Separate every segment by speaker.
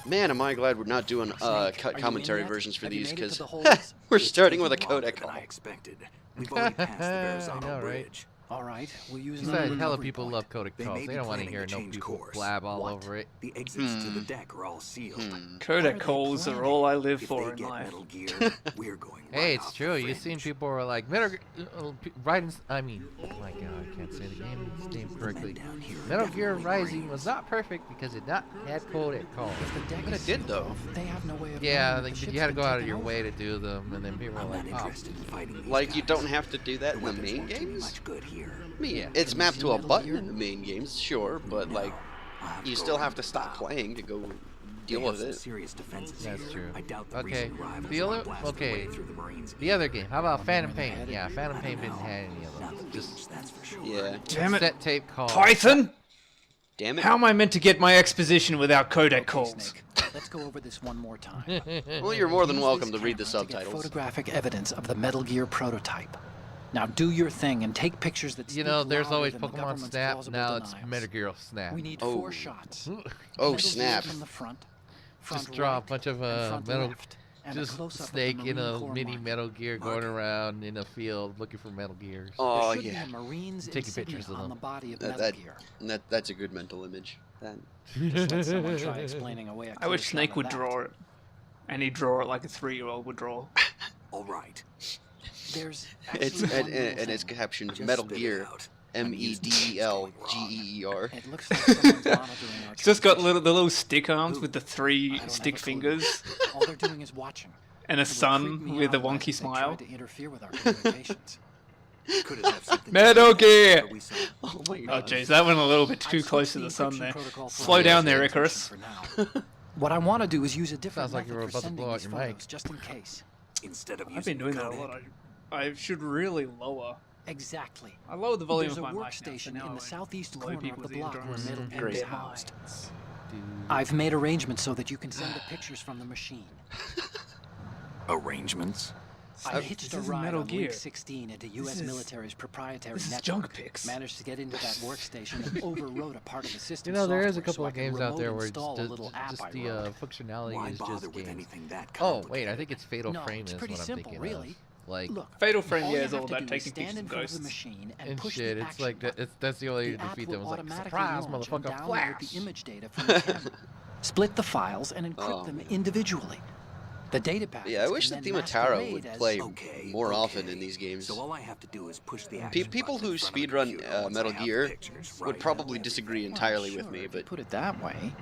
Speaker 1: Man, am I glad we're not doing
Speaker 2: Snake,
Speaker 1: cut
Speaker 2: are you
Speaker 1: commentary
Speaker 2: in yet?
Speaker 1: versions for
Speaker 2: Have you
Speaker 1: these,
Speaker 2: made it to
Speaker 1: because
Speaker 2: the holes?
Speaker 1: we're starting with a
Speaker 3: Taking longer
Speaker 1: codec
Speaker 3: than
Speaker 1: call.
Speaker 3: I expected. We've already passed the Verrazano
Speaker 4: I know, right?
Speaker 3: Bridge.
Speaker 2: All right, we'll use
Speaker 4: Besides,
Speaker 2: another
Speaker 4: hella
Speaker 2: recovery
Speaker 4: people
Speaker 2: point.
Speaker 4: love codec
Speaker 3: They
Speaker 4: calls.
Speaker 3: may
Speaker 4: They
Speaker 3: be
Speaker 4: don't want to
Speaker 3: planning
Speaker 4: hear
Speaker 3: to
Speaker 4: no
Speaker 3: change
Speaker 4: people
Speaker 3: course.
Speaker 4: blab all
Speaker 3: What?
Speaker 4: over it.
Speaker 3: The exits to the deck are all sealed.
Speaker 5: Codec calls are all I live
Speaker 3: If
Speaker 5: for
Speaker 3: they
Speaker 5: in
Speaker 3: get
Speaker 5: life.
Speaker 3: Metal Gear, we're going
Speaker 4: Hey,
Speaker 3: right
Speaker 4: it's
Speaker 3: off
Speaker 4: true.
Speaker 3: the
Speaker 4: You've seen
Speaker 3: fringe.
Speaker 4: people who are like, I mean, oh my god, I can't say the game's name correctly.
Speaker 3: Down here are
Speaker 4: Metal Gear
Speaker 3: definitely
Speaker 4: Rising
Speaker 3: Marines.
Speaker 4: was not perfect because it not had codec calls.
Speaker 2: If the deck
Speaker 1: But
Speaker 2: is
Speaker 1: it did,
Speaker 2: sealed
Speaker 1: though.
Speaker 2: off, They have no way of
Speaker 4: Yeah,
Speaker 2: knowing
Speaker 4: like,
Speaker 2: if the
Speaker 4: you had to
Speaker 2: ship's
Speaker 4: go
Speaker 2: been
Speaker 4: out of
Speaker 2: taken
Speaker 4: your
Speaker 2: over.
Speaker 4: way to do them, and then people
Speaker 3: I'm
Speaker 4: were
Speaker 3: not
Speaker 4: like, oh.
Speaker 3: interested in fighting these
Speaker 1: Like, you
Speaker 3: guys.
Speaker 1: don't have to do that
Speaker 3: The
Speaker 1: in the
Speaker 3: weapons
Speaker 1: main
Speaker 3: won't do me
Speaker 1: games?
Speaker 3: much good here.
Speaker 1: I mean,
Speaker 4: Yeah.
Speaker 1: it's mapped to a
Speaker 2: Metal
Speaker 1: button
Speaker 2: Gear?
Speaker 1: in the main games, sure, but, like,
Speaker 3: I'll have to
Speaker 1: you
Speaker 3: go
Speaker 1: still
Speaker 3: around
Speaker 1: have to
Speaker 3: the
Speaker 1: stop
Speaker 3: bow.
Speaker 1: playing to go
Speaker 3: They
Speaker 1: deal
Speaker 3: have
Speaker 1: with
Speaker 3: some
Speaker 1: it.
Speaker 3: serious defenses
Speaker 4: That's
Speaker 3: here.
Speaker 4: true.
Speaker 3: I doubt the
Speaker 4: Okay,
Speaker 3: recent rivals
Speaker 4: the
Speaker 3: will
Speaker 4: other,
Speaker 3: blast their way
Speaker 4: okay,
Speaker 3: through the Marines
Speaker 4: the other game. How about Phantom
Speaker 2: where they're
Speaker 4: Pain?
Speaker 2: headed.
Speaker 4: Yeah, Phantom Pain didn't have any of
Speaker 3: Not the
Speaker 4: them.
Speaker 3: beach,
Speaker 4: Just
Speaker 3: that's for sure.
Speaker 1: Yeah.
Speaker 5: Damn it.
Speaker 4: set tape calls.
Speaker 5: Python?
Speaker 1: Damn it.
Speaker 5: How am I meant to get my exposition without codec
Speaker 2: Okay,
Speaker 5: calls?
Speaker 2: Snake, let's go over this one more time.
Speaker 1: Well, you're more than
Speaker 2: Use
Speaker 1: welcome
Speaker 2: this
Speaker 1: to read the
Speaker 2: camera to get
Speaker 1: subtitles.
Speaker 2: photographic evidence of the Metal Gear prototype. Now do your thing and take pictures that
Speaker 4: You
Speaker 2: speak
Speaker 4: know, there's
Speaker 2: louder
Speaker 4: always
Speaker 2: than the
Speaker 4: Pokemon
Speaker 2: government's
Speaker 4: Snap.
Speaker 2: plausible
Speaker 4: Now it's
Speaker 2: denials.
Speaker 4: Metal Gear Snap.
Speaker 2: We need
Speaker 1: Oh.
Speaker 2: 4 shots.
Speaker 1: Oh,
Speaker 2: Metal Gear
Speaker 1: snap.
Speaker 2: From the front
Speaker 4: Just draw a
Speaker 2: right,
Speaker 4: bunch of
Speaker 2: and front
Speaker 4: metal,
Speaker 2: left, and a
Speaker 4: just
Speaker 2: close-up of the
Speaker 4: Snake in
Speaker 2: Marine
Speaker 4: a
Speaker 2: Corps
Speaker 4: mini
Speaker 2: mark.
Speaker 4: Metal Gear going around in a field looking for Metal Gears.
Speaker 1: Oh,
Speaker 2: There should
Speaker 1: yeah.
Speaker 2: be a Marine's
Speaker 4: Taking
Speaker 2: insignia
Speaker 4: pictures of
Speaker 2: on
Speaker 4: them.
Speaker 2: the body of
Speaker 1: That,
Speaker 2: Metal
Speaker 1: that,
Speaker 2: Gear.
Speaker 1: that's a good mental image. That.
Speaker 2: Just let someone try explaining away a
Speaker 5: I wish
Speaker 2: clear shot
Speaker 5: Snake
Speaker 2: of
Speaker 5: would
Speaker 2: that.
Speaker 5: draw it. And he'd draw it like a 3-year-old would draw.
Speaker 3: All right.
Speaker 2: There's
Speaker 1: It's
Speaker 2: actually one little
Speaker 1: and it's
Speaker 2: thing.
Speaker 1: captioned
Speaker 3: Just
Speaker 1: Metal
Speaker 3: spit it
Speaker 1: Gear,
Speaker 3: out. I'm used to things
Speaker 1: MEDEL
Speaker 3: going
Speaker 1: GEER.
Speaker 2: It looks like someone's monitoring our
Speaker 5: It's just got
Speaker 2: transmission.
Speaker 5: the little stick arms with the
Speaker 2: I
Speaker 5: 3
Speaker 2: don't have
Speaker 5: stick
Speaker 2: a clue.
Speaker 5: fingers
Speaker 2: All they're doing is watching.
Speaker 5: and a
Speaker 2: It would freak
Speaker 5: sun
Speaker 2: me
Speaker 5: with a
Speaker 2: out less
Speaker 5: wonky
Speaker 2: if they
Speaker 5: smile.
Speaker 2: tried to interfere with our communications.
Speaker 3: Could it have something
Speaker 5: Metal
Speaker 3: to do with
Speaker 5: Gear!
Speaker 3: what we saw?
Speaker 1: Oh my
Speaker 5: Oh
Speaker 1: god.
Speaker 5: jeez, that went a little bit
Speaker 2: I've
Speaker 5: too
Speaker 2: switched
Speaker 5: close to
Speaker 2: the
Speaker 5: the sun
Speaker 2: encryption
Speaker 5: there.
Speaker 2: protocol for
Speaker 5: Slow
Speaker 2: our
Speaker 5: down there,
Speaker 2: encryption
Speaker 5: Icarus.
Speaker 2: for now. What I want to do is use a different
Speaker 4: Sounds like you
Speaker 2: method
Speaker 4: were
Speaker 2: for
Speaker 4: about to
Speaker 2: sending
Speaker 4: blow out
Speaker 2: these
Speaker 4: your mic.
Speaker 2: photos, just in case.
Speaker 3: Instead of
Speaker 5: I've
Speaker 3: using
Speaker 5: been doing
Speaker 3: the
Speaker 5: that a
Speaker 3: codec.
Speaker 5: lot. I should really lower.
Speaker 2: Exactly.
Speaker 5: I lowered the volume
Speaker 2: There's a
Speaker 5: of my mic now, so
Speaker 2: workstation
Speaker 5: now
Speaker 2: in
Speaker 5: I
Speaker 2: the southeast
Speaker 5: blow
Speaker 2: corner of
Speaker 5: people's
Speaker 2: the block where
Speaker 5: eardrums.
Speaker 2: Metal Gear
Speaker 1: Great.
Speaker 2: is housed. I've made arrangements so that you can send the pictures from the machine.
Speaker 3: Arrangements.
Speaker 2: I hitched a
Speaker 5: This is
Speaker 2: ride
Speaker 5: Metal
Speaker 2: on
Speaker 5: Gear.
Speaker 2: Week 16 into U.S.
Speaker 5: This is-
Speaker 2: military's proprietary
Speaker 5: this is
Speaker 2: network.
Speaker 5: junk pics.
Speaker 2: Managed to get into that workstation and overwrote a part of the system.
Speaker 4: You know, there is a
Speaker 2: software
Speaker 4: couple
Speaker 2: so
Speaker 4: of
Speaker 2: I could
Speaker 4: games out there
Speaker 2: remote
Speaker 4: where
Speaker 2: install a little app
Speaker 4: just
Speaker 2: I
Speaker 4: the
Speaker 2: wrote.
Speaker 4: functionality
Speaker 3: Why
Speaker 4: is
Speaker 3: bother
Speaker 4: just
Speaker 3: with
Speaker 4: games.
Speaker 3: anything that
Speaker 4: Oh
Speaker 3: complicated?
Speaker 4: wait, I think it's Fatal
Speaker 2: No,
Speaker 4: Frame
Speaker 2: it's
Speaker 4: is
Speaker 2: pretty
Speaker 4: what I'm
Speaker 2: simple,
Speaker 4: thinking
Speaker 2: really.
Speaker 4: of. Like
Speaker 2: Look,
Speaker 5: Fatal Frame,
Speaker 2: all
Speaker 5: yeah,
Speaker 2: you
Speaker 5: is
Speaker 2: have
Speaker 5: all
Speaker 2: to
Speaker 5: about
Speaker 2: do is
Speaker 5: taking
Speaker 2: stand
Speaker 5: pictures
Speaker 2: in
Speaker 5: of
Speaker 2: front of the
Speaker 5: ghosts.
Speaker 2: machine and
Speaker 4: and
Speaker 2: push
Speaker 4: shit,
Speaker 2: the
Speaker 4: it's
Speaker 2: action
Speaker 4: like
Speaker 2: button.
Speaker 4: that's the only way to
Speaker 2: The app
Speaker 4: defeat
Speaker 2: will
Speaker 4: them. It's like
Speaker 2: automatically
Speaker 4: surprise,
Speaker 2: launch and
Speaker 4: motherfucker,
Speaker 2: download
Speaker 4: flash.
Speaker 2: the image data from the camera. Split the files and encrypt
Speaker 1: Oh,
Speaker 2: them
Speaker 1: man.
Speaker 2: individually. The data packets
Speaker 1: Yeah, I wish the
Speaker 2: can
Speaker 1: theme
Speaker 2: then
Speaker 1: of Taro
Speaker 2: masquerade
Speaker 1: would
Speaker 2: as-
Speaker 1: play
Speaker 3: Okay,
Speaker 1: more
Speaker 3: okay.
Speaker 1: often in these games.
Speaker 3: So all I have to do is push the action
Speaker 1: People
Speaker 3: button
Speaker 1: who
Speaker 3: in front of the
Speaker 1: speedrun
Speaker 3: computer once I
Speaker 1: Metal
Speaker 3: have the
Speaker 1: Gear
Speaker 3: pictures,
Speaker 1: would
Speaker 3: right?
Speaker 1: probably disagree
Speaker 2: Well,
Speaker 1: entirely
Speaker 2: sure,
Speaker 1: with me,
Speaker 2: if you
Speaker 1: but
Speaker 2: put it that way.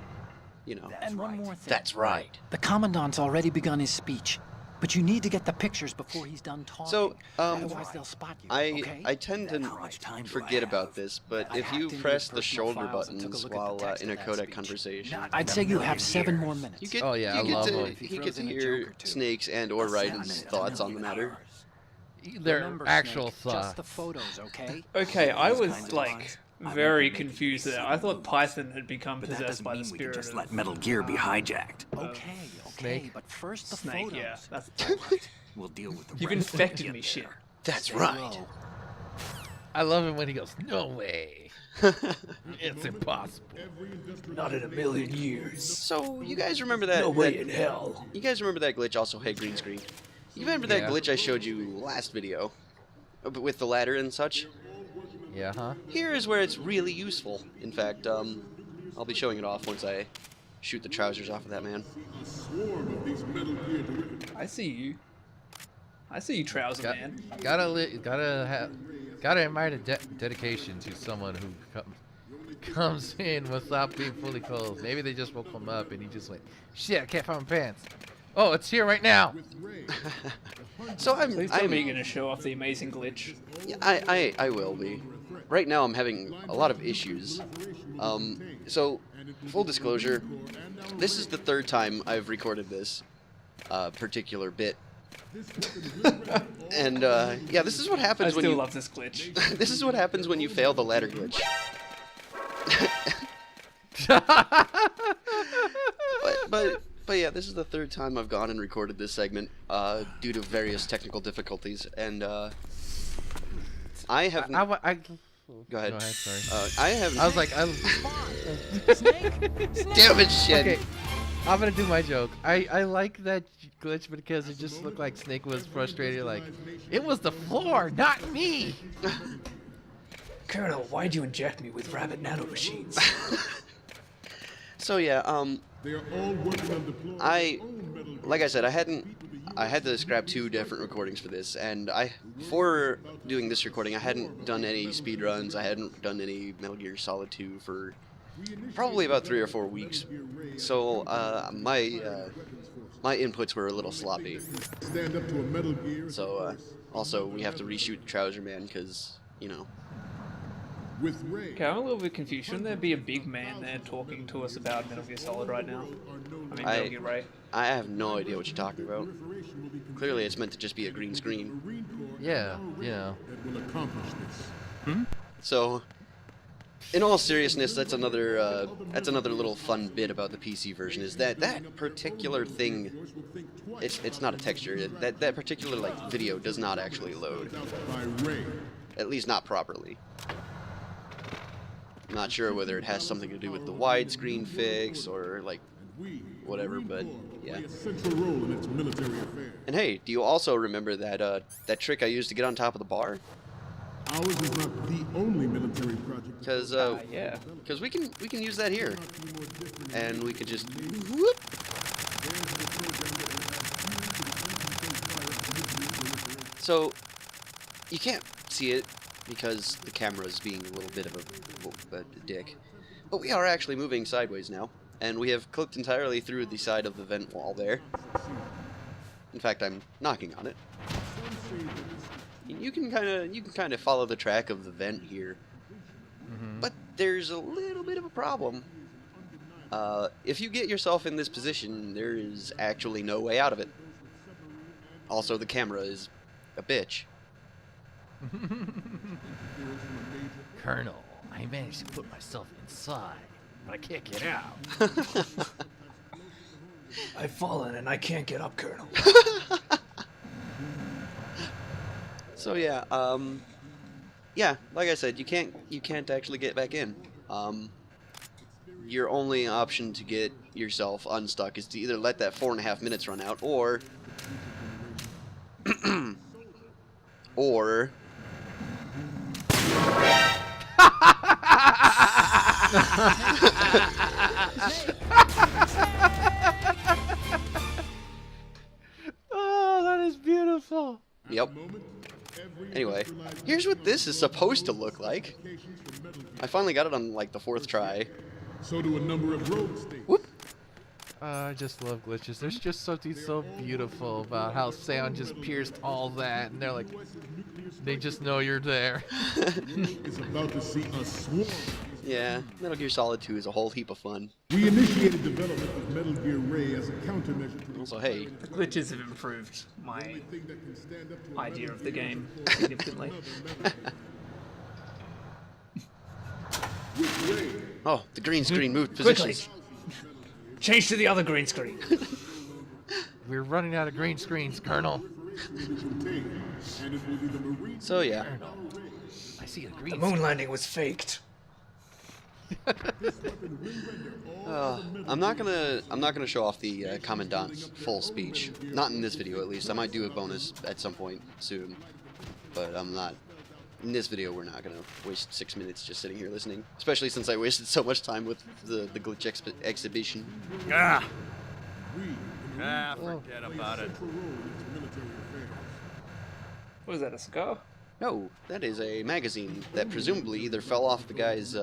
Speaker 1: you know.
Speaker 3: That's
Speaker 2: And one
Speaker 3: right.
Speaker 2: more thing.
Speaker 1: That's right.
Speaker 2: The commandant's already begun his speech, but you need to get the pictures before he's done talking.
Speaker 1: So,
Speaker 2: otherwise they'll spot you. Okay?
Speaker 1: I tend to
Speaker 3: How much time do I
Speaker 1: forget about
Speaker 3: have?
Speaker 1: this, but
Speaker 2: I
Speaker 1: if you
Speaker 2: hacked into
Speaker 1: press
Speaker 2: his
Speaker 1: the
Speaker 2: personal
Speaker 1: shoulder
Speaker 2: files and took a
Speaker 1: buttons
Speaker 2: look at the
Speaker 1: while
Speaker 2: text
Speaker 1: in a
Speaker 2: of that
Speaker 1: codec
Speaker 2: speech.
Speaker 1: conversation,
Speaker 2: I'd say you have 7 more minutes.
Speaker 1: you get
Speaker 4: Oh, yeah, I
Speaker 1: you get
Speaker 4: love
Speaker 1: to
Speaker 4: them.
Speaker 1: you get
Speaker 2: Throws
Speaker 1: to
Speaker 2: in a
Speaker 1: hear
Speaker 2: joke or two.
Speaker 1: Snake's and or
Speaker 3: That's
Speaker 1: Raiden's
Speaker 3: not a
Speaker 1: thoughts on the
Speaker 3: million
Speaker 1: matter.
Speaker 3: hours.
Speaker 4: They're
Speaker 2: Remember,
Speaker 4: actual
Speaker 2: Snake, just the
Speaker 4: thoughts.
Speaker 2: photos, okay?
Speaker 5: Okay, I
Speaker 3: These
Speaker 5: was
Speaker 3: kinds of
Speaker 5: like
Speaker 3: lies, I
Speaker 5: very
Speaker 3: won't make it
Speaker 5: confused
Speaker 3: easy
Speaker 5: there. I thought
Speaker 3: moves.
Speaker 5: Python had become
Speaker 3: But that
Speaker 5: possessed
Speaker 3: doesn't
Speaker 5: by the
Speaker 3: mean we can
Speaker 5: spirit
Speaker 3: just
Speaker 5: of
Speaker 3: let Metal Gear be hijacked.
Speaker 2: Okay,
Speaker 4: Snake.
Speaker 2: but first the
Speaker 5: Snake.
Speaker 2: photos.
Speaker 5: Yeah, that's
Speaker 3: Right. We'll deal with the
Speaker 5: you've
Speaker 3: rest when we
Speaker 5: infected
Speaker 3: get
Speaker 5: me,
Speaker 3: there.
Speaker 5: shit.
Speaker 1: That's
Speaker 2: Stay
Speaker 1: right.
Speaker 2: low.
Speaker 4: I love it when he goes, "No way, it's impossible."
Speaker 5: Not in a million years.
Speaker 1: So you guys remember that?
Speaker 5: No way
Speaker 1: that-
Speaker 5: in hell.
Speaker 1: You guys remember that glitch? Also, hey, green screen. You remember that
Speaker 4: Yeah.
Speaker 1: glitch I showed you last video, with the ladder and such?
Speaker 4: Yeah, huh?
Speaker 1: Here is where it's really useful. In fact, I'll be showing it off once I shoot the trousers off of that man.
Speaker 5: I see you. I see you, trouser
Speaker 4: Got,
Speaker 5: man.
Speaker 4: gotta admire the dedication to someone who comes in without being fully clothed. Maybe they just woke him up and he just went, "Shit, I can't find my pants. Oh, it's here right now."
Speaker 1: So
Speaker 5: Please tell me you're gonna show off the amazing glitch.
Speaker 1: I will be. Right now I'm having a lot of issues. So, full disclosure, this is the 3rd time I've recorded this particular bit. And yeah, this is what
Speaker 5: I
Speaker 1: happens when
Speaker 5: still
Speaker 1: you
Speaker 5: love this glitch.
Speaker 1: this is what happens when you fail the ladder glitch. But yeah, this is the 3rd time I've gone and recorded this segment due to various technical difficulties, and I have.
Speaker 4: I
Speaker 1: Go ahead.
Speaker 4: Go ahead, sorry.
Speaker 1: I have.
Speaker 4: I was like,
Speaker 2: Snake? Snake?
Speaker 1: Damn it, Shin.
Speaker 4: okay. I'm gonna do my joke. I like that glitch because it just looked like Snake was frustrated. Like, it was the floor, not me.
Speaker 5: Colonel, why'd you inject me with rabbit nanomachines?
Speaker 1: So yeah,
Speaker 6: They are all working on deploying
Speaker 1: I,
Speaker 6: their own Metal Gear
Speaker 1: like I said, I had to scrap 2 different recordings for this, and for doing this recording, I hadn't done any speed runs. I hadn't done any Metal Gear Solid 2 for probably about 3 or 4 weeks. So my inputs were a little sloppy.
Speaker 6: stand up to a Metal Gear.
Speaker 1: So also we have to reshoot Trouser Man because, you know.
Speaker 6: With Ray.
Speaker 5: Okay, I'm a little bit confused. Shouldn't there be a big man there talking to us about Metal Gear Solid right now? I mean, Metal Gear Ray.
Speaker 1: I have no idea what you're talking about. Clearly, it's meant to just be a green screen.
Speaker 4: Yeah, you know.
Speaker 6: That will accomplish this.
Speaker 1: So, in all seriousness, that's another little fun bit about the PC version is that particular thing. It's not a texture. That particular like video does not actually load.
Speaker 6: By Ray.
Speaker 1: At least not properly. I'm not sure whether it has something to do with the widescreen fix or like whatever, but yeah.
Speaker 6: A central role in its military affairs.
Speaker 1: And hey, do you also remember that that trick I used to get on top of the bar?
Speaker 6: Ours is not the only military project.
Speaker 1: Because
Speaker 5: Yeah.
Speaker 1: we can use that here, and we can just whoop. So you can't see it because the camera is being a little bit of a dick, but we are actually moving sideways now, and we have clipped entirely through the side of the vent wall there. In fact, I'm knocking on it. You can kind of follow the track of the vent here, but there's a little bit of a problem. If you get yourself in this position, there is actually no way out of it. Also, the camera is a bitch.
Speaker 4: Colonel, I managed to put myself inside, but I can't get out.
Speaker 5: I've fallen and I can't get up, Colonel.
Speaker 1: So yeah, like I said, you can't actually get back in. Your only option to get yourself unstuck is to either let that 4.5 minutes run out, or or
Speaker 4: Oh, that is beautiful.
Speaker 1: yep. Anyway, here's what this is supposed to look like. I finally got it on like the 4th try.
Speaker 6: So do a number of rogue states.
Speaker 1: Whoop.
Speaker 4: I just love glitches. There's just something so beautiful about how sound just pierced all that, and they're like, they just know you're there.
Speaker 6: Is about to see a swarm.
Speaker 1: Yeah, Metal Gear Solid 2 is a whole heap of fun.
Speaker 6: We initiated development of Metal Gear Ray as a countermeasure to the
Speaker 1: Also, hey,
Speaker 5: The glitches have improved my
Speaker 6: thing that can stand up to a
Speaker 5: idea of the game significantly.
Speaker 6: with Ray.
Speaker 1: oh, the green screen moved
Speaker 5: Quickly!
Speaker 1: positions.
Speaker 5: Change to the other green screen.
Speaker 4: We're running out of green screens, Colonel.
Speaker 6: And it will be the Marine.
Speaker 1: So yeah,
Speaker 4: I see a
Speaker 5: The
Speaker 4: green
Speaker 5: moon landing was faked.
Speaker 1: I'm not gonna show off the commandant's full speech. Not in this video, at least. I might do a bonus at some point soon, but I'm not. In this video, we're not gonna waste 6 minutes just sitting here listening. Especially since I wasted so much time with the glitch exhibition.
Speaker 3: Ah! Forget about it.
Speaker 5: What is that, a cigar?
Speaker 1: No, that is a magazine that presumably either fell off the guy's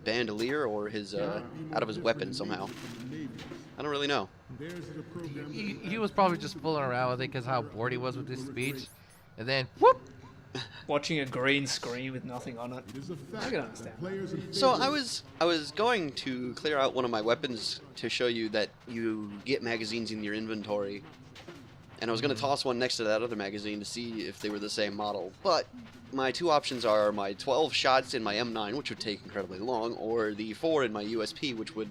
Speaker 1: bandolier or his out of his weapon somehow. I don't really know.
Speaker 4: He was probably just fooling around with it because how bored he was with his speech. And then, whoop!
Speaker 5: Watching a green screen with nothing on it. I can understand.
Speaker 1: So I was going to clear out one of my weapons to show you that you get magazines in your inventory, and I was going to toss one next to that other magazine to see if they were the same model. But my 2 options are my 12 shots in my M9, which would take incredibly long, or the 4 in my USP, which would,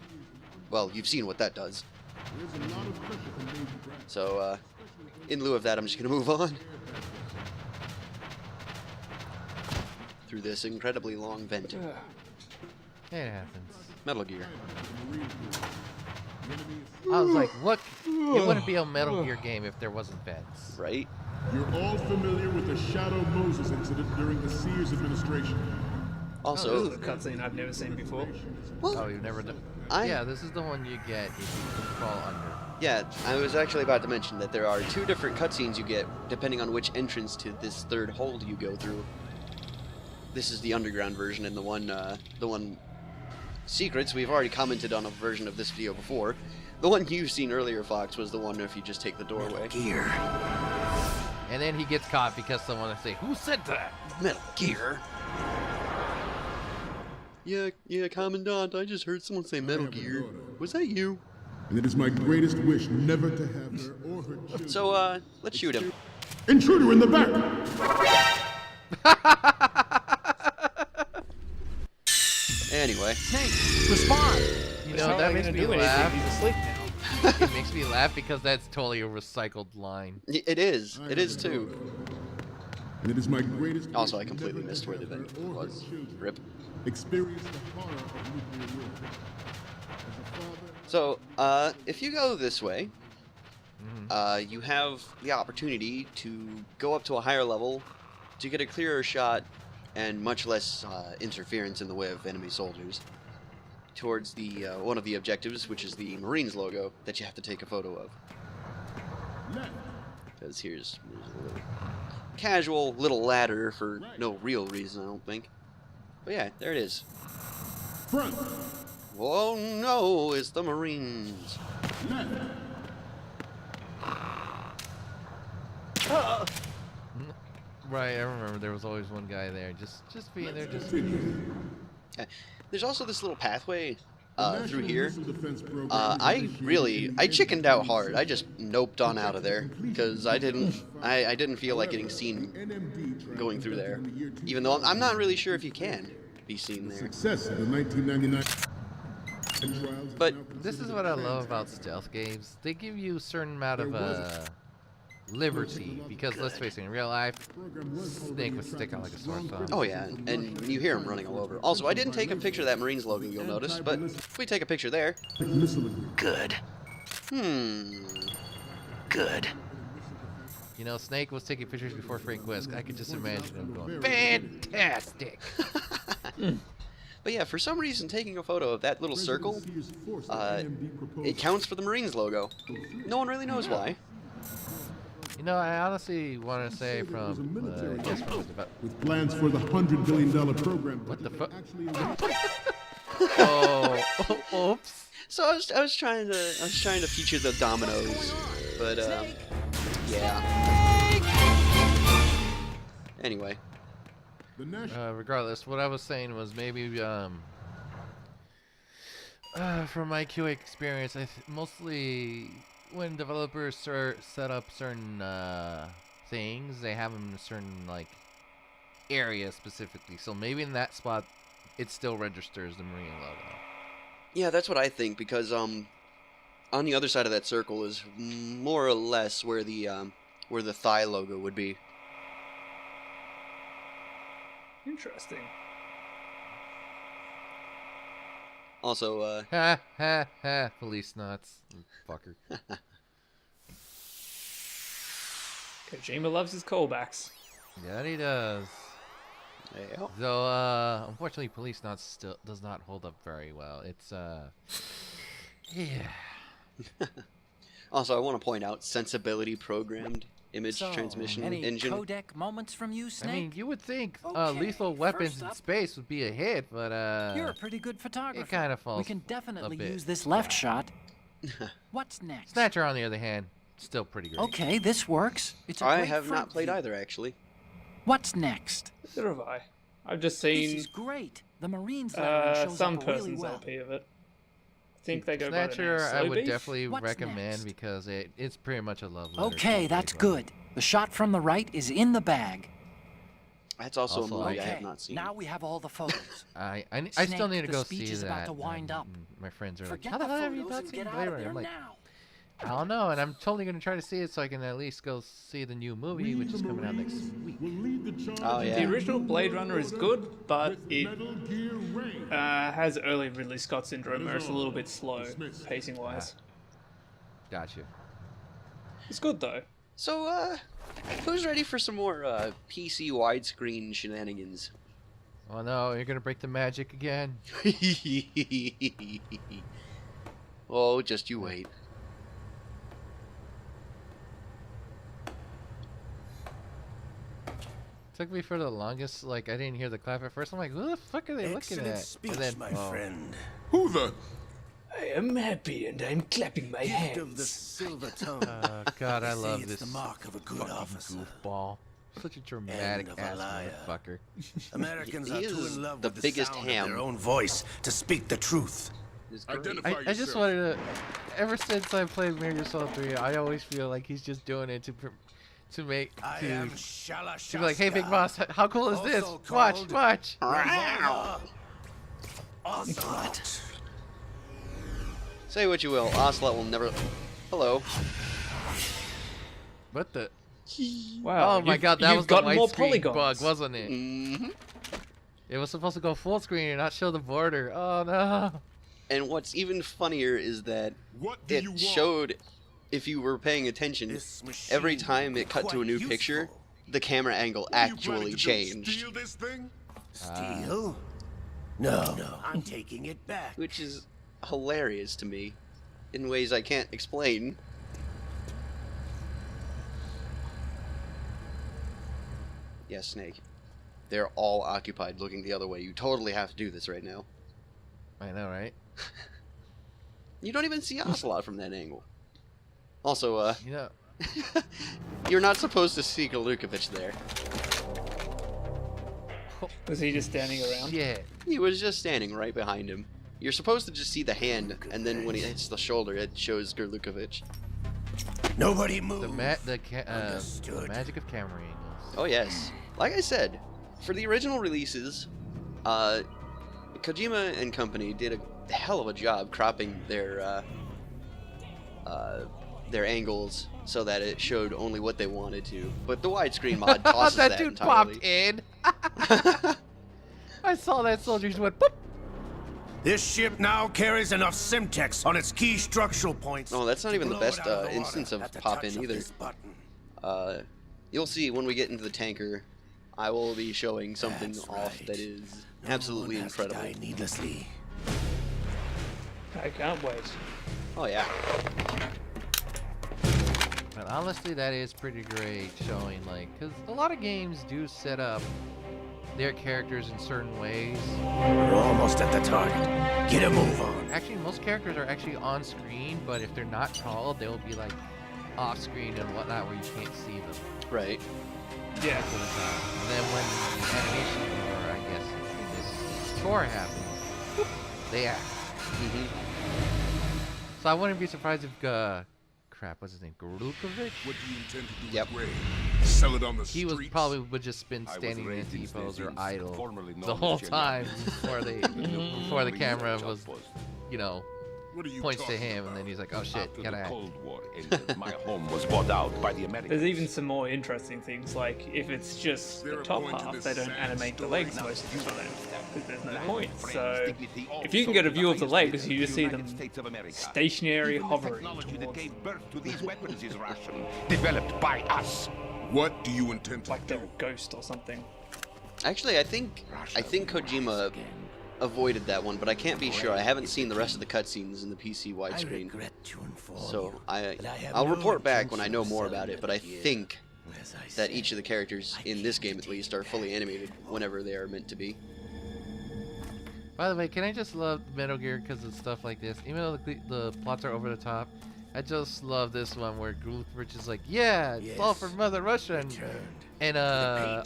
Speaker 1: well, you've seen what that does. So in lieu of that, I'm just going to move on through this incredibly long vent.
Speaker 4: It happens.
Speaker 1: Metal Gear.
Speaker 4: I was like, what? It wouldn't be a Metal Gear game if there wasn't vents.
Speaker 1: Right?
Speaker 6: You're all familiar with the Shadow Moses incident during the Sears administration.
Speaker 1: Also,
Speaker 5: This is a cutscene I've never seen before.
Speaker 4: Oh, you've never done. Yeah, this is the one you get if you fall under.
Speaker 1: yeah, I was actually about to mention that there are 2 different cutscenes you get depending on which entrance to this third hold you go through. This is the underground version, and the one secrets, we've already commented on a version of this video before. The one you've seen earlier, Fox, was the one if you just take the doorway.
Speaker 3: Gear.
Speaker 4: And then he gets caught because someone will say, "Who said that?"
Speaker 1: Metal Gear. Yeah, Commandant, I just heard someone say Metal Gear. Was that you?
Speaker 6: And it is my greatest wish never to have her or her children.
Speaker 1: So, let's shoot him.
Speaker 6: Intruder in the back!
Speaker 1: Anyway.
Speaker 2: Snake, respond!
Speaker 4: You know,
Speaker 5: Not
Speaker 4: that
Speaker 5: really
Speaker 4: makes
Speaker 5: gonna
Speaker 4: me
Speaker 5: do anything,
Speaker 4: laugh.
Speaker 5: He's asleep now.
Speaker 4: It makes me laugh because that's totally a recycled line.
Speaker 1: It is. It is, too.
Speaker 6: And it is my greatest
Speaker 1: Also, I
Speaker 6: wish
Speaker 1: completely
Speaker 6: never
Speaker 1: missed
Speaker 6: to
Speaker 1: where the
Speaker 6: have
Speaker 1: vent
Speaker 6: her or her
Speaker 1: was.
Speaker 6: children
Speaker 1: Rip.
Speaker 6: experience the horror of nuclear warfare. As a father,
Speaker 1: So, if you go this way, you have the opportunity to go up to a higher level to get a clearer shot and much less interference in the way of enemy soldiers towards the one of the objectives, which is the Marines logo that you have to take a photo of. Because here's a little casual little ladder for no real reason, I don't think. But yeah, there it is.
Speaker 6: front,
Speaker 1: Oh no, it's the Marines.
Speaker 6: left,
Speaker 4: Right, I remember there was always one guy there, just being there, just.
Speaker 1: Yeah. There's also this little pathway through
Speaker 6: National
Speaker 1: here.
Speaker 6: Missile Defense Program
Speaker 1: I
Speaker 6: initiated
Speaker 1: chickened out hard. I just noped on out of there because I didn't feel like getting seen
Speaker 6: NMD trial
Speaker 1: going through there.
Speaker 6: conducted in the year
Speaker 1: Even though I'm not really sure if you can be seen there.
Speaker 6: Success of the 1999 trials.
Speaker 1: But
Speaker 4: This is what I love about stealth games. They give you a certain amount of liberty, because let's face it, in real life, Snake would stick out like a sore thumb.
Speaker 1: oh yeah, and you hear him running all over. Also, I didn't take a picture of that Marines logo, you'll notice, but if we take a picture there.
Speaker 3: Good. Good.
Speaker 4: You know, Snake was taking pictures before Frank West. I could just imagine him going, fantastic!
Speaker 1: But yeah, for some reason, taking a photo of that little circle, it counts for the Marines logo. No one really knows why.
Speaker 4: You know, I honestly want to say from,
Speaker 6: with plans for the $100 billion program.
Speaker 4: What the fuck?
Speaker 6: Actually,
Speaker 4: oh, oops.
Speaker 1: So I was trying to feature the dominoes, but yeah. Anyway,
Speaker 6: the national
Speaker 4: Regardless, what I was saying was maybe, from my QA experience, mostly when developers set up certain things, they have them in a certain like area specifically. So maybe in that spot, it still registers the Marine logo.
Speaker 1: yeah, that's what I think because on the other side of that circle is more or less where the thigh logo would be.
Speaker 5: Interesting.
Speaker 1: Also,
Speaker 4: Ha ha ha! Police nuts, fucker.
Speaker 5: Kojima loves his callbacks.
Speaker 4: Yeah, he does.
Speaker 1: yeah.
Speaker 4: Though, unfortunately, Police Nuts still does not hold up very well. It's, yeah.
Speaker 1: Also, I want to point out sensibility programmed image transmission
Speaker 2: any
Speaker 1: engine.
Speaker 2: codec moments from you, Snake?
Speaker 4: I mean, you would think
Speaker 2: Okay,
Speaker 4: Lethal Weapons
Speaker 2: first
Speaker 4: in
Speaker 2: up-
Speaker 4: Space would be a hit, but,
Speaker 2: You're a pretty good photographer.
Speaker 4: it kind of falls
Speaker 2: We can definitely
Speaker 4: a bit.
Speaker 2: use this left shot. What's next?
Speaker 4: Snatcher, on the other hand, still pretty great.
Speaker 2: Okay, this works. It's a
Speaker 1: I
Speaker 2: great
Speaker 1: have
Speaker 2: front
Speaker 1: not played
Speaker 2: view.
Speaker 1: either, actually.
Speaker 2: What's next?
Speaker 5: Neither have I. I've just
Speaker 2: This
Speaker 5: seen
Speaker 2: is great. The Marines lettering shows
Speaker 5: some
Speaker 2: up really
Speaker 5: person's
Speaker 2: well.
Speaker 5: LP of it. I think they go by the name
Speaker 4: Snatcher, I
Speaker 5: Slow
Speaker 4: would
Speaker 5: Beef.
Speaker 4: definitely
Speaker 2: What's
Speaker 4: recommend
Speaker 2: next?
Speaker 4: because it's pretty much a love letter. to
Speaker 2: Okay,
Speaker 4: the
Speaker 2: that's
Speaker 4: big one.
Speaker 2: good. The shot from the right is in the bag.
Speaker 1: That's also,
Speaker 4: Also,
Speaker 1: a movie
Speaker 2: Okay,
Speaker 1: I have not seen.
Speaker 2: now we have all the photos.
Speaker 4: I
Speaker 2: Snake,
Speaker 4: still need to
Speaker 2: the
Speaker 4: go
Speaker 2: speech
Speaker 4: see
Speaker 2: is
Speaker 4: that.
Speaker 2: about to wind up.
Speaker 4: My friends are
Speaker 2: Forget
Speaker 4: like, how the hell have you
Speaker 2: photos
Speaker 4: not
Speaker 2: and
Speaker 4: seen
Speaker 2: get
Speaker 4: Blade
Speaker 2: out of
Speaker 4: Runner?
Speaker 2: there
Speaker 4: I'm like,
Speaker 2: now.
Speaker 4: I don't know, and I'm totally going to try to see it so I can at least go see the new movie, which is coming out next week.
Speaker 6: will lead the charge
Speaker 1: Oh, yeah.
Speaker 5: The original Blade Runner is good, but it
Speaker 6: Metal Gear Ray.
Speaker 5: has early Ridley Scott syndrome, where it's a little bit slow, pacing-wise.
Speaker 4: Got you.
Speaker 5: It's good though.
Speaker 1: So, who's ready for some more PC widescreen shenanigans?
Speaker 4: Oh no, you're gonna break the magic again.
Speaker 1: Oh, just you wait.
Speaker 4: Took me for the longest, like I didn't hear the clap at first. I'm like, who the fuck are they looking
Speaker 3: Excellent
Speaker 4: at?
Speaker 3: speech,
Speaker 4: And then,
Speaker 3: my
Speaker 4: oh,
Speaker 3: friend.
Speaker 6: Who the?
Speaker 5: I am happy and I'm clapping my
Speaker 3: Gift of the
Speaker 5: hands.
Speaker 3: silver tongue.
Speaker 4: God, I
Speaker 3: They say
Speaker 4: love
Speaker 3: it's
Speaker 4: this
Speaker 3: the mark of a good
Speaker 4: fucking
Speaker 3: officer.
Speaker 4: goofball. Such a dramatic
Speaker 3: of a
Speaker 4: ass
Speaker 3: liar.
Speaker 4: motherfucker.
Speaker 3: Americans
Speaker 1: He
Speaker 3: are too
Speaker 1: is
Speaker 3: in love
Speaker 1: the
Speaker 3: with the
Speaker 1: biggest
Speaker 3: sound
Speaker 1: ham.
Speaker 3: of their own voice to speak the truth.
Speaker 1: It's great.
Speaker 6: Identify
Speaker 4: I just
Speaker 6: yourself.
Speaker 4: wanted to. Ever since I played Metal Gear Solid 3, I always feel like he's just doing it to make
Speaker 3: I
Speaker 4: to
Speaker 3: am
Speaker 4: be like, hey, Big Boss, how cool is this?
Speaker 3: Also
Speaker 4: Watch,
Speaker 3: called-
Speaker 4: watch.
Speaker 3: Ocelot.
Speaker 1: Say what you will, Ocelot will never. Hello.
Speaker 4: What the?
Speaker 5: Wow.
Speaker 4: Oh my
Speaker 5: you've-
Speaker 4: God, that
Speaker 5: you've
Speaker 4: was the
Speaker 5: gotten
Speaker 4: white
Speaker 5: more
Speaker 4: screen
Speaker 5: polygons.
Speaker 4: bug, wasn't it?
Speaker 1: Mm-hmm.
Speaker 4: It was supposed to go full screen and not show the border. Oh no.
Speaker 1: And what's even funnier is that
Speaker 6: What do
Speaker 1: it
Speaker 6: you want?
Speaker 1: showed, if you were paying attention,
Speaker 3: This machine
Speaker 1: every time it cut to a
Speaker 3: quite
Speaker 1: new
Speaker 3: useful.
Speaker 1: picture, the camera angle
Speaker 6: What are you planning
Speaker 1: actually
Speaker 6: to do,
Speaker 1: changed,
Speaker 6: Steal this thing?
Speaker 3: Steal? No, I'm taking it back.
Speaker 1: which is hilarious to me in ways I can't explain. Yes, Snake. They're all occupied looking the other way. You totally have to do this right now.
Speaker 4: I know, right?
Speaker 1: You don't even see Ocelot from that angle. Also,
Speaker 4: You know,
Speaker 1: you're not supposed to see Galukovich there.
Speaker 5: Was he just standing around?
Speaker 4: shit.
Speaker 1: He was just standing right behind him. You're supposed to just see the hand, and then when he hits the shoulder, it shows Galukovich.
Speaker 3: Nobody move.
Speaker 4: The the
Speaker 3: Understood.
Speaker 4: magic of camera angles.
Speaker 1: Oh yes. Like I said, for the original releases, Kojima and company did a hell of a job cropping their angles so that it showed only what they wanted to. But the widescreen mod tosses
Speaker 4: that
Speaker 1: that
Speaker 4: dude
Speaker 1: entirely.
Speaker 4: popped in. I saw that soldier just went boop.
Speaker 3: This ship now carries enough Simtex on its key structural points.
Speaker 1: Oh, that's not
Speaker 3: to
Speaker 1: even the
Speaker 3: blow it
Speaker 1: best
Speaker 3: out of the
Speaker 1: instance
Speaker 3: water
Speaker 1: of
Speaker 3: at the
Speaker 1: pop
Speaker 3: touch
Speaker 1: in
Speaker 3: of
Speaker 1: either.
Speaker 3: this button.
Speaker 1: You'll see when we get into the tanker, I will be showing something
Speaker 3: That's
Speaker 1: off
Speaker 3: right.
Speaker 1: that is
Speaker 3: No
Speaker 1: absolutely
Speaker 3: one has to
Speaker 1: incredible.
Speaker 3: die needlessly.
Speaker 5: I can't wait.
Speaker 1: Oh yeah.
Speaker 4: But honestly, that is pretty great showing, like, because a lot of games do set up their characters in certain ways.
Speaker 3: We're almost at the target. Get a move on.
Speaker 4: Actually, most characters are actually on screen, but if they're not tall, they'll be like off screen and whatnot where you can't see them.
Speaker 1: Right.
Speaker 5: Yeah.
Speaker 4: For the time. And then when the animation, or I guess in this tour happens, whoop, they act.
Speaker 1: Mm-hmm.
Speaker 4: So I wouldn't be surprised if crap, what's his name? Garukovich?
Speaker 6: What do you intend to do
Speaker 1: Yep.
Speaker 6: with Ray? Sell it on the
Speaker 4: He
Speaker 6: streets?
Speaker 4: was probably would just been
Speaker 7: I was
Speaker 4: standing in
Speaker 7: raised in
Speaker 4: T-pose or
Speaker 7: Stazins,
Speaker 4: idle
Speaker 7: formerly known
Speaker 4: the
Speaker 7: as
Speaker 4: whole
Speaker 7: Shin.
Speaker 4: time before the camera was, you know,
Speaker 6: What are you
Speaker 4: points to
Speaker 6: talking
Speaker 4: him,
Speaker 6: about?
Speaker 4: and then he's like, "Oh shit,
Speaker 7: After
Speaker 4: gotta
Speaker 7: the
Speaker 4: act."
Speaker 7: Cold War ended, my home was bought out by the Americans.
Speaker 5: There's even some more interesting things, like if it's just
Speaker 6: There
Speaker 5: the
Speaker 6: a
Speaker 5: top
Speaker 6: point to
Speaker 5: half,
Speaker 6: this
Speaker 5: they don't
Speaker 6: sad
Speaker 5: animate the
Speaker 6: story?
Speaker 5: legs most of the time, because there's no
Speaker 7: Land,
Speaker 5: point.
Speaker 7: friends,
Speaker 5: So
Speaker 7: dignity,
Speaker 5: if you can get a view of the
Speaker 7: highest
Speaker 5: legs,
Speaker 7: leader
Speaker 5: you
Speaker 7: of
Speaker 5: just
Speaker 7: the
Speaker 5: see them
Speaker 7: United States of America.
Speaker 5: stationary,
Speaker 7: Even the
Speaker 5: hovering
Speaker 7: technology that
Speaker 5: towards
Speaker 7: gave birth to these weapons is Russian, developed by us.
Speaker 6: What do you intend to
Speaker 5: like
Speaker 6: do?
Speaker 5: they're a ghost or something.
Speaker 1: Actually, I think Kojima avoided that one, but I can't be sure. I haven't seen the rest of the cutscenes in the PC
Speaker 3: I
Speaker 1: widescreen,
Speaker 3: regret to inform
Speaker 1: so
Speaker 3: you that I have
Speaker 1: I'll
Speaker 3: no
Speaker 1: report back when I
Speaker 3: intention
Speaker 1: know
Speaker 3: of
Speaker 1: more
Speaker 3: selling
Speaker 1: about it. But I
Speaker 3: Metal Gear.
Speaker 1: think
Speaker 3: As I
Speaker 1: that
Speaker 3: said,
Speaker 1: each of the characters in this game, at least, are fully animated whenever they are meant to be.
Speaker 4: By the way, can I just love Metal Gear because of stuff like this? Even though the plots are over the top, I just love this one where Galukovich is like, "Yeah, it's all
Speaker 3: Yes,
Speaker 4: for Mother Russia,"
Speaker 3: returned.
Speaker 4: and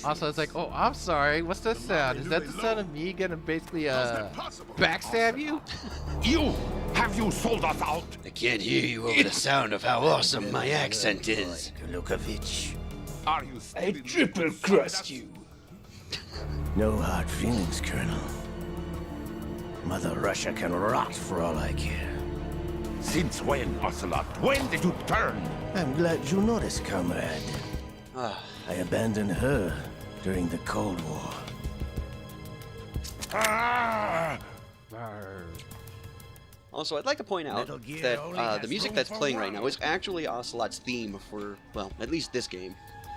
Speaker 4: also it's like, "Oh, I'm sorry. What's that sound? Is that the sound of me gonna basically
Speaker 6: How's that possible?
Speaker 4: backstab you?"
Speaker 7: You! Have you sold us out?
Speaker 1: I can't hear you over the sound of how awesome my accent is.
Speaker 3: Galukovich.
Speaker 7: Are you
Speaker 5: I
Speaker 7: still in
Speaker 5: triple
Speaker 7: the
Speaker 5: crossed you.
Speaker 3: No hard feelings, Colonel. Mother Russia can rot for all I care.
Speaker 7: Since when, Ocelot? When did you turn?
Speaker 3: I'm glad you noticed, comrade.
Speaker 1: Ah,
Speaker 3: I abandoned her during the Cold War.
Speaker 7: Ah!
Speaker 1: Also, I'd like to point out
Speaker 3: Metal Gear
Speaker 1: that
Speaker 3: only
Speaker 1: the
Speaker 3: has
Speaker 1: music
Speaker 3: room
Speaker 1: that's
Speaker 3: for
Speaker 1: playing
Speaker 3: one.
Speaker 1: right now is actually Ocelot's theme for, well, at least this game.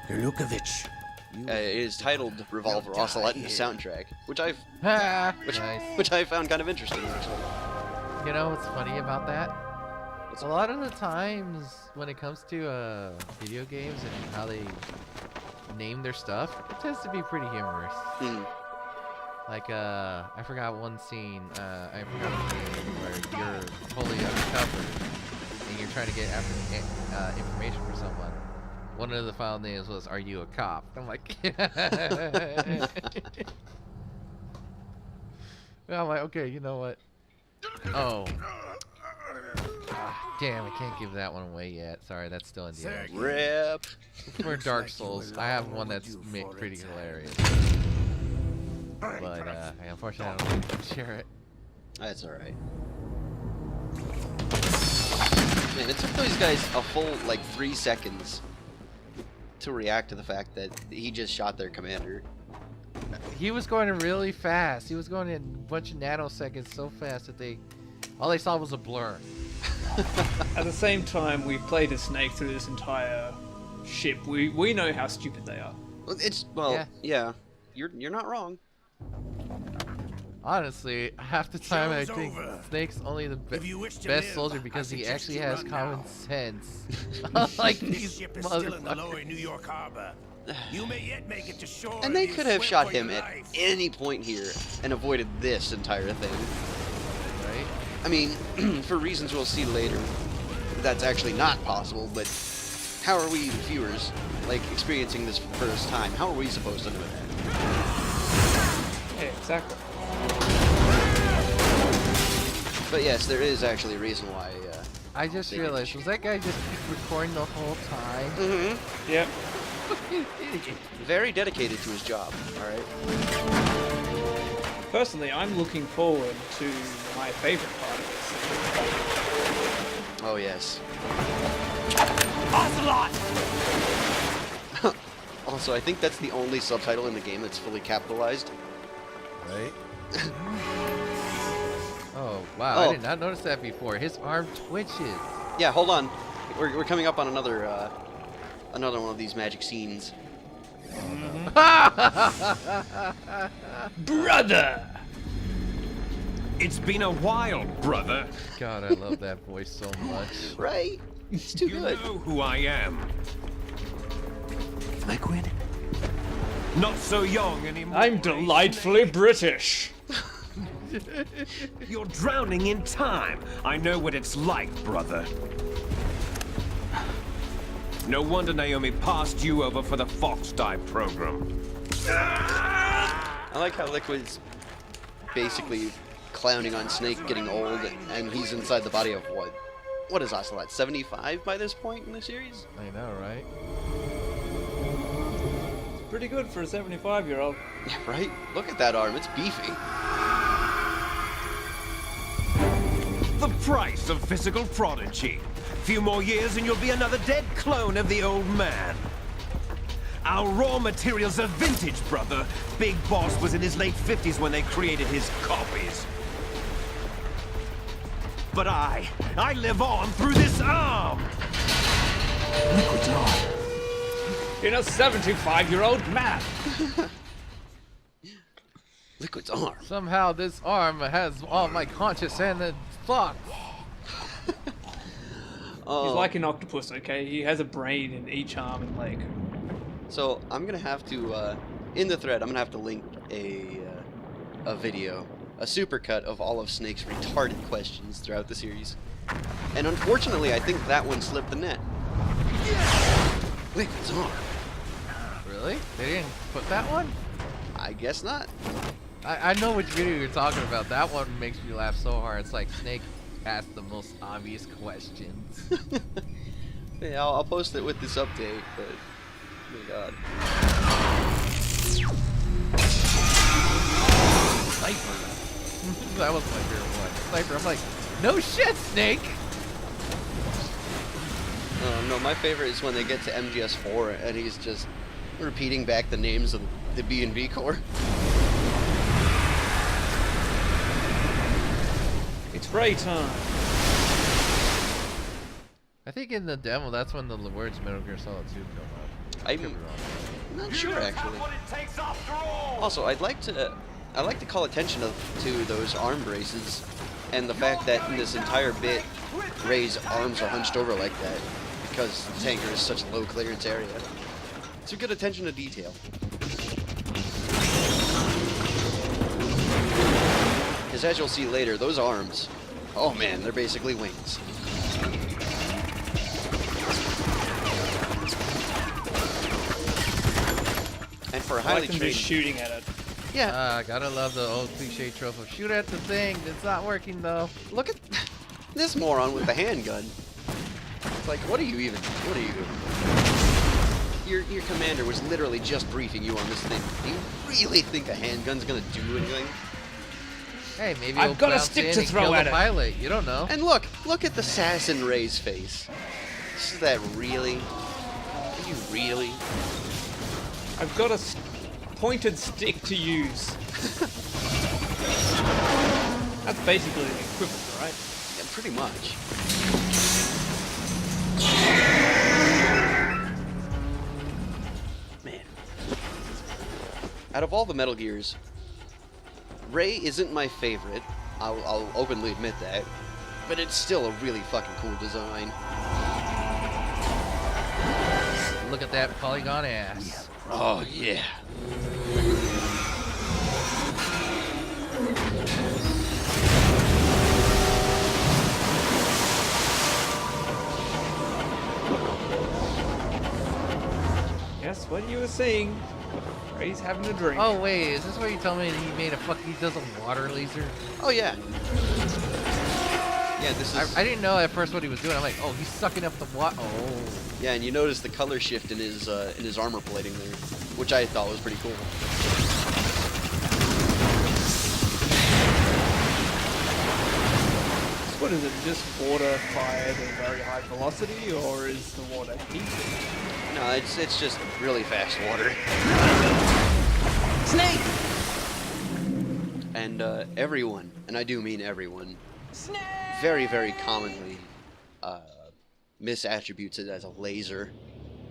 Speaker 3: Lukovich.
Speaker 1: It is titled Revolver Ocelot in the soundtrack, which I've
Speaker 4: Ha!
Speaker 1: which,
Speaker 4: Nice.
Speaker 1: which I found kind of interesting actually.
Speaker 4: You know what's funny about that? A lot of the times when it comes to video games and how they name their stuff, it tends to be pretty humorous.
Speaker 1: Hmm.
Speaker 4: Like, I forgot one scene, I forgot the scene where you're totally undercover and you're trying to get information for someone. One of the file names was, "Are you a cop?" I'm like, I'm like, okay, you know what? Oh. Damn, I can't give that one away yet. Sorry, that's still in the end.
Speaker 1: Rip.
Speaker 4: For Dark Souls, I have one that's pretty hilarious. But, unfortunately, I don't want to share it.
Speaker 1: That's alright. Man, it took those guys a full, like, 3 seconds to react to the fact that he just shot their commander.
Speaker 4: He was going really fast. He was going in a bunch of nanoseconds so fast that all they saw was a blur.
Speaker 5: At the same time, we've played as Snake through this entire ship. We know how stupid they are.
Speaker 1: Well, it's, well, yeah. You're not wrong.
Speaker 4: Honestly, half the time I
Speaker 3: Show's
Speaker 4: think
Speaker 3: over.
Speaker 4: Snake's only the
Speaker 3: If you wish to
Speaker 4: best
Speaker 3: live,
Speaker 4: soldier
Speaker 3: I
Speaker 4: because he
Speaker 3: suggest
Speaker 4: actually
Speaker 3: you
Speaker 4: has
Speaker 3: run
Speaker 4: common
Speaker 3: now.
Speaker 4: sense. Unlike
Speaker 3: This
Speaker 4: these
Speaker 3: ship is still in the lower
Speaker 4: motherfuckers.
Speaker 3: New York harbor. You may yet make it to shore.
Speaker 1: And they
Speaker 3: if you
Speaker 1: could have
Speaker 3: swim
Speaker 1: shot
Speaker 3: for your
Speaker 1: him at
Speaker 3: life.
Speaker 1: any point here and avoided this entire thing.
Speaker 4: Right?
Speaker 1: I mean, for reasons we'll see later, that's actually not possible, but how are we viewers, like, experiencing this for the first time? How are we supposed to know that?
Speaker 5: Yeah, exactly.
Speaker 1: But yes, there is actually a reason why,
Speaker 4: I just
Speaker 1: They did
Speaker 4: realized,
Speaker 1: shoot.
Speaker 4: was that guy just recording the whole time?
Speaker 1: Mm-hmm.
Speaker 5: Yep.
Speaker 1: Very dedicated to his job, alright?
Speaker 5: Personally, I'm looking forward to my favorite part of this.
Speaker 1: Oh, yes.
Speaker 3: Ocelot!
Speaker 1: Also, I think that's the only subtitle in the game that's fully capitalized.
Speaker 3: Right.
Speaker 4: Oh, wow.
Speaker 1: Oh.
Speaker 4: I did not notice that before. His arm twitches.
Speaker 1: Yeah, hold on. We're coming up on another one of these magic scenes.
Speaker 5: Brother!
Speaker 7: It's been a while, brother.
Speaker 4: God, I love that voice so much.
Speaker 1: Right? It's too
Speaker 7: You
Speaker 1: good.
Speaker 7: know who I am.
Speaker 3: Liquid?
Speaker 7: Not so young anymore.
Speaker 5: I'm delightfully British.
Speaker 7: You're drowning in time. I know what it's like, brother. No wonder Naomi passed you over for the Fawks dive program.
Speaker 1: I like how Liquid's basically clowning on Snake getting old, and he's inside the body of what? What is Ocelot, 75 by this point in the series?
Speaker 4: I know, right?
Speaker 5: Pretty good for a 75-year-old.
Speaker 1: Yeah, right? Look at that arm, it's beefy.
Speaker 7: The price of physical prodigy. Few more years and you'll be another dead clone of the old man. Our raw materials are vintage, brother. Big Boss was in his late 50s when they created his copies. But I live on through this arm.
Speaker 3: Liquid's on.
Speaker 5: In a 75-year-old man.
Speaker 1: Liquid's arm.
Speaker 4: Somehow this arm has all my conscious and the thoughts.
Speaker 1: Oh,
Speaker 5: He's like an octopus, okay? He has a brain in each arm and leg.
Speaker 1: so I'm gonna have to, in the thread, I'm gonna have to link a video, a supercut of all of Snake's retarded questions throughout the series. And unfortunately, I think that one slipped the net. Liquid's arm.
Speaker 4: Really? They didn't put that one?
Speaker 1: I guess not.
Speaker 4: I know which video you're talking about. That one makes me laugh so hard. It's like Snake asked the most obvious questions.
Speaker 1: Yeah, I'll post it with this update, but oh my god.
Speaker 4: Sniper. That was my favorite one. Sniper. I'm like, no shit, Snake.
Speaker 1: No, my favorite is when they get to MGS4 and he's just repeating back the names of the B&B Corps.
Speaker 3: It's
Speaker 5: Spray time.
Speaker 4: I think in the demo, that's when the words Metal Gear Solid 2 come up.
Speaker 1: I'm not sure actually. Also, I like to call attention to those arm braces and the fact that in this entire bit, Ray's arms are hunched over like that because the tanker is such a low clearance area. It's a good attention to detail. Because as you'll see later, those arms, oh man, they're basically wings. And for a highly
Speaker 5: Just
Speaker 1: trained...
Speaker 5: shooting at it.
Speaker 1: Yeah.
Speaker 4: Gotta love the old cliche trope of shoot at the thing. It's not working though.
Speaker 1: Look at this moron with the handgun. It's like, what are you even? What are you? Your commander was literally just briefing you on this thing. Do you really think a handgun's gonna do anything?
Speaker 4: Hey, maybe
Speaker 5: I've
Speaker 4: he'll
Speaker 5: got a
Speaker 4: bounce
Speaker 5: stick
Speaker 4: in
Speaker 5: to
Speaker 4: and
Speaker 5: throw
Speaker 4: kill
Speaker 5: at
Speaker 4: the
Speaker 5: it.
Speaker 4: pilot. You don't know.
Speaker 1: And look at the sass in Ray's face. Is that really? Are you really?
Speaker 5: I've got a pointed stick to use. That's basically the equivalent, right?
Speaker 1: Yeah, pretty much. Man. Out of all the Metal Gears, Ray isn't my favorite. I'll openly admit that. But it's still a really fucking cool design.
Speaker 4: Look at that polygon ass.
Speaker 1: Oh, yeah.
Speaker 5: Yes, what you were saying. Ray's having a drink.
Speaker 4: Oh wait, is this where you tell me he made he does a water laser?
Speaker 1: Oh, yeah. Yeah, this is...
Speaker 4: I didn't know at first what he was doing. I'm like, oh, he's sucking up the water. Oh.
Speaker 1: Yeah, and you notice the color shift in his armor plating there, which I thought was pretty cool.
Speaker 5: What is it, just water fired at a very high velocity, or is the water heated?
Speaker 1: No, it's just really fast water.
Speaker 5: Snake!
Speaker 1: And everyone, and I do mean everyone, very, very commonly misattributes it as a laser.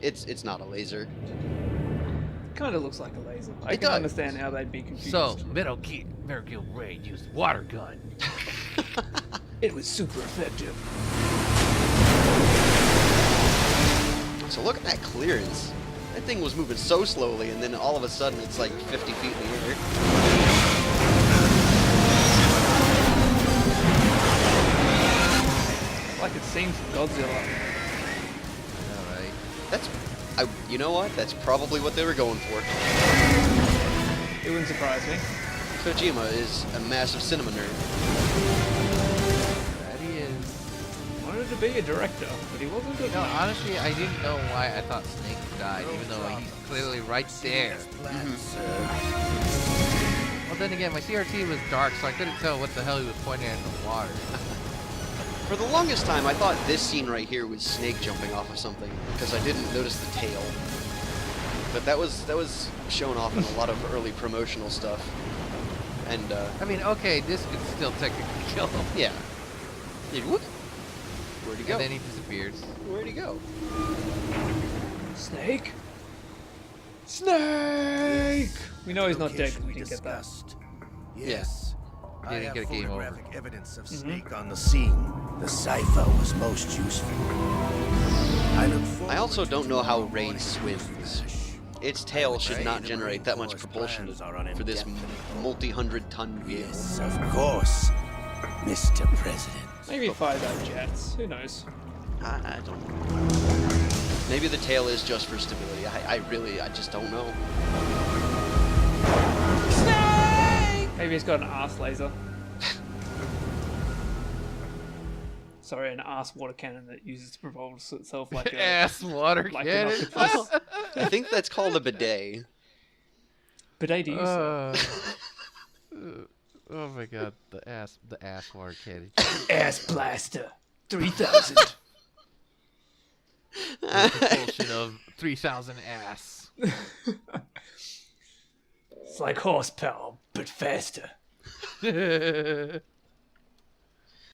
Speaker 1: It's not a laser.
Speaker 5: Kind of looks like a laser. I
Speaker 1: It
Speaker 5: can
Speaker 1: does.
Speaker 5: understand how they'd be confused.
Speaker 4: So Metal Gear Ray used water gun.
Speaker 5: It was super effective.
Speaker 1: So look at that clearance. That thing was moving so slowly, and then all of a sudden it's like 50 feet in the air.
Speaker 5: Like it's seen from Godzilla.
Speaker 4: Alright.
Speaker 1: You know what? That's probably what they were going for.
Speaker 5: It wouldn't surprise me.
Speaker 1: Kojima is a massive cinema nerd.
Speaker 4: That he is.
Speaker 5: Wanted to be a director, but he wasn't good.
Speaker 4: No, honestly, I didn't know why I thought Snake died, even though he's clearly right there. Well, then again, my CRT was dark, so I couldn't tell what the hell he was pointing at in the water.
Speaker 1: For the longest time, I thought this scene right here was Snake jumping off of something, because I didn't notice the tail. But that was shown off in a lot of early promotional stuff. And,
Speaker 4: I mean, okay, this could still technically kill him.
Speaker 1: yeah. Dude, whoop. Where'd he go?
Speaker 4: And then he disappears.
Speaker 1: Where'd he go?
Speaker 5: Snake? Snake! We know he's not dead because we didn't get that.
Speaker 3: Yes.
Speaker 4: He
Speaker 3: I
Speaker 4: didn't
Speaker 3: have
Speaker 4: get a game over.
Speaker 3: photographic evidence of Snake on the scene. The cipher was most useful.
Speaker 1: I also don't know how Ray swims. Its tail should not generate that much propulsion for this multi-hundred-ton vehicle.
Speaker 3: Yes, of course, Mr. President.
Speaker 5: Maybe he fired out jets. Who knows?
Speaker 1: I don't know. Maybe the tail is just for stability. I just don't know.
Speaker 5: Maybe he's got an arse laser. Sorry, an arse water cannon that uses to propel itself like a
Speaker 4: Ass water
Speaker 5: like an
Speaker 4: cannon.
Speaker 5: octopus.
Speaker 1: I think that's called a bidet.
Speaker 5: Bidet to use.
Speaker 4: Oh my god, the ass water cannon.
Speaker 5: Ass blaster 3000.
Speaker 4: Propulsion of 3,000 ass.
Speaker 5: It's like horsepower, but faster.